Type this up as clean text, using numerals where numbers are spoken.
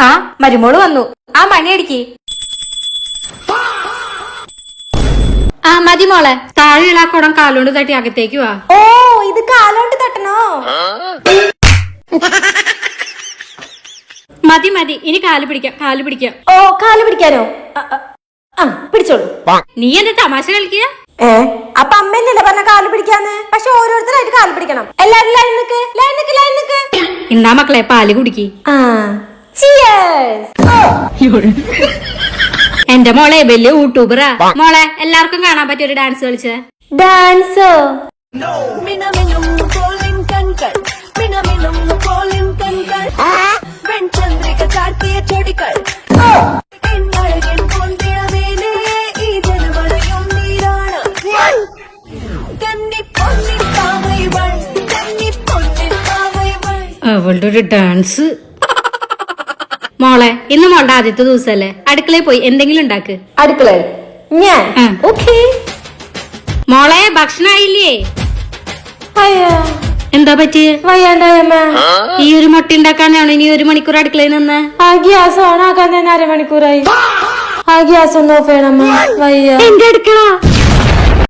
ആ മരുമോള് വന്നു. ആ മണി അടിക്ക്. ആ മതി മോളെ. താഴെയുള്ള കുടം കാലോണ്ട് തട്ടി അകത്തേക്ക് വാ. ഓ ഇത് കാലോണ്ട് തട്ടണോ? മതി മതി, ഇനി കാല് പിടിക്കാം. കാല് പിടിക്കാം. ഓ കാല് പിടിക്കാനോ? പിടിച്ചോളൂ. നീ എന്താ തമാശ കളിക്കുക? അപ്പൊ അമ്മന്നല്ലേ പറഞ്ഞ കാല് പിടിക്കാന്ന്? പക്ഷെ ഓരോരുത്തരായിട്ട് കാല് പിടിക്കണം. എല്ലാരും ലൈൻ നിക്ക്, ലൈൻ നിക്ക്, ലൈൻ നിക്ക്. എന്താ മക്കളെ പാല് കുടിക്കി. എന്റെ മോളെ വലിയ യൂട്യൂബറാ. മോളെ എല്ലാവർക്കും കാണാൻ പറ്റിയ ഒരു ഡാൻസ് കളിച്ചേ. ഡാൻസോ? അവളുടെ ഒരു ഡാൻസ്. മോളെ ഇന്ന് മോളുടെ ആദ്യത്തെ ദിവസല്ലേ, അടുക്കളയിൽ പോയി എന്തെങ്കിലും ഉണ്ടാക്ക്. അടുക്കളയിൽ ഞാൻ? ഓക്കേ. മോളെ ഭക്ഷണമായില്ലേ? എന്താ പറ്റി? വയ്യാണ്ടായമ്മ. ഈ ഒരു മുട്ട ഉണ്ടാക്കാനാണ് ഇനി 1 മണിക്കൂർ അടുക്കളയിൽ നിന്ന്. ആ ഗ്യാസ് ഓൺ ആക്കാൻ തന്നെ 1/2 മണിക്കൂറായി. ആ ഗ്യാസ് ഒന്ന് ഓഫ് ചെയ്യണമ്മ. വയ്യ. എന്റെ അടുക്കള